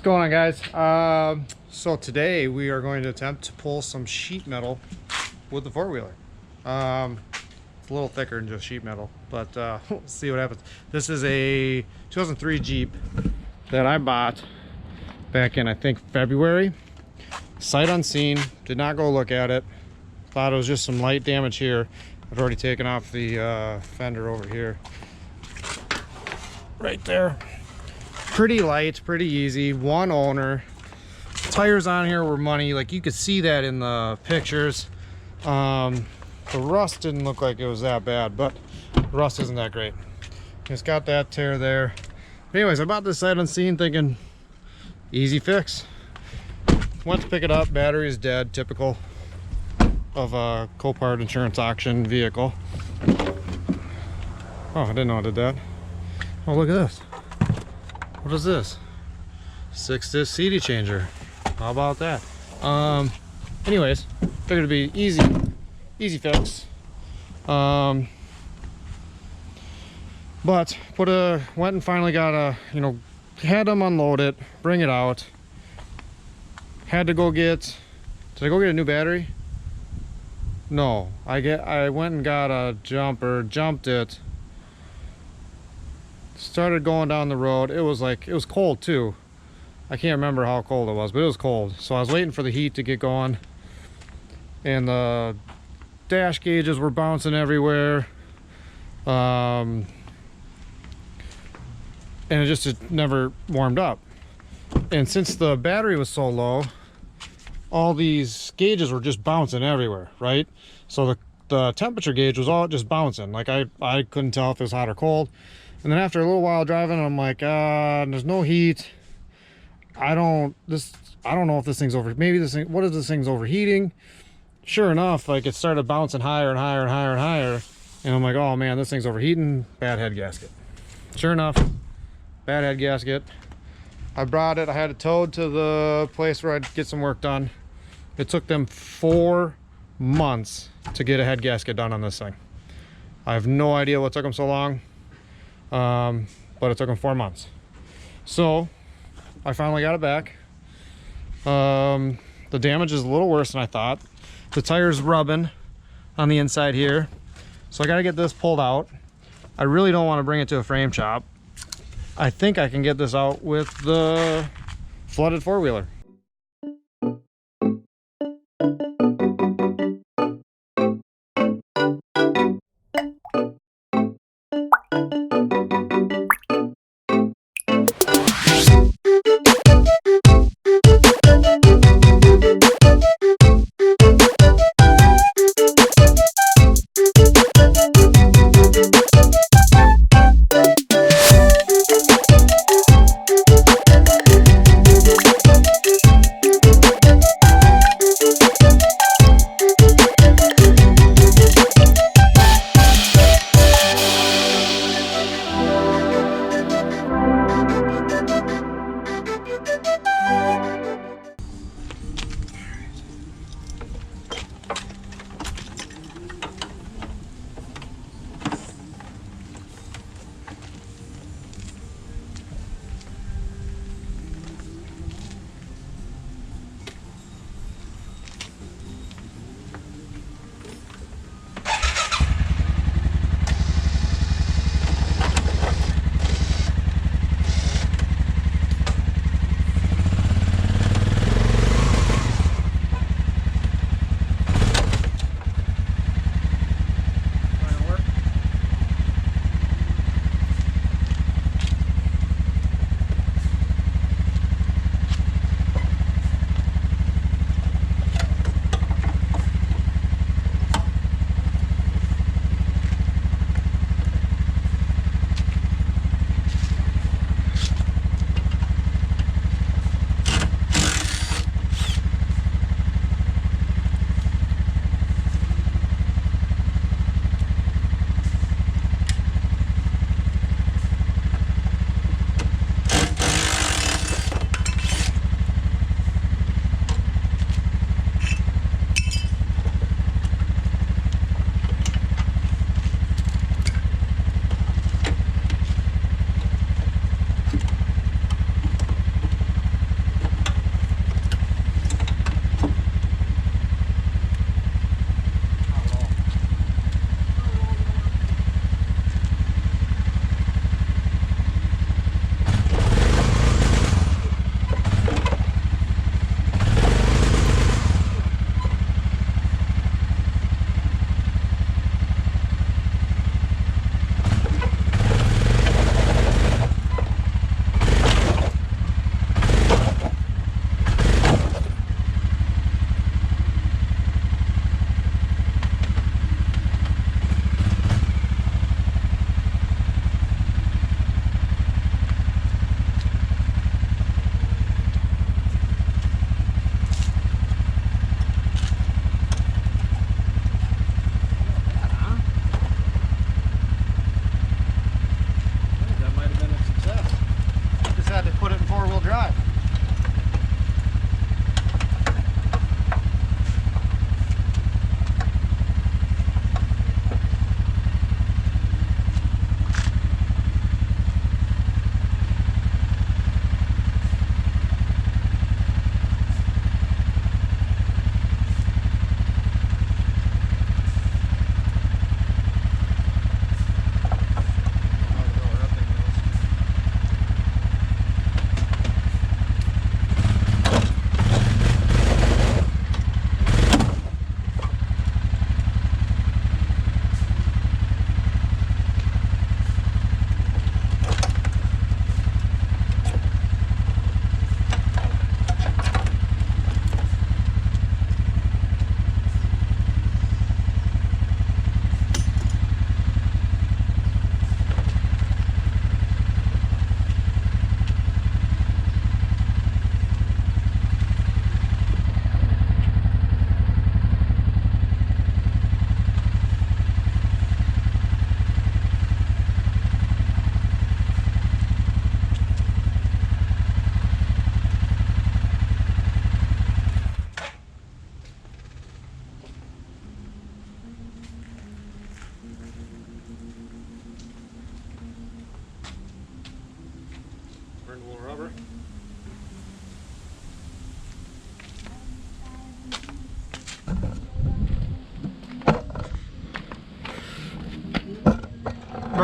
What's going on, guys? So today we are going to attempt to pull some sheet metal with the four-wheeler. It's a little thicker than just sheet metal, but we'll see what happens. This is a 2003 Jeep that I bought back in, I think, February. Sight unseen, did not go look at it. Thought it was just some light damage here. I've already taken off the fender over here. Right there. Pretty light, pretty easy, one owner. Tires on here were money, like you could see that in the pictures. The rust didn't look like it was that bad, but the rust isn't that great. It's got that tear there. But anyways, I bought this sight unseen thinking easy fix. Went to pick it up, battery is dead, typical of a Copart insurance auction vehicle. Oh, I didn't know I did that. Oh, look at this. What is this? 6-disc CD changer. How about that? Anyways, figured it'd be easy fix. But went and finally got had them unload it, bring it out. Had to go get, did I go get a new battery? No, I went and got a jumper, jumped it. Started going down the road. It was cold too. I can't remember how cold it was, but it was cold. So I was waiting for the heat to get going, and the dash gauges were bouncing everywhere. And it never warmed up. And since the battery was so low, all these gauges were just bouncing everywhere, right? So the temperature gauge was all just bouncing. Like I couldn't tell if it was hot or cold. And then after a little while driving, I'm like, there's no heat. I don't know if this thing's what if this thing's overheating? Sure enough, like it started bouncing higher and higher and higher and higher. And I'm like, oh man, this thing's overheating, bad head gasket. Sure enough, bad head gasket. I brought it, I had it towed to the place where I'd get some work done. It took them 4 months to get a head gasket done on this thing. I have no idea what took them so long. But it took them 4 months. So I finally got it back. The damage is a little worse than I thought. The tire's rubbing on the inside here. So I got to get this pulled out. I really don't want to bring it to a frame shop. I think I can get this out with the flooded four-wheeler.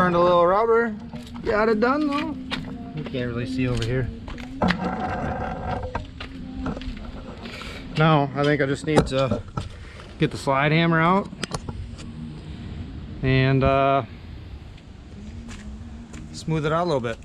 burned a little rubber. Got it done though. You can't really see over here. Now, I think I just need to get the slide hammer out and smooth it out a little bit.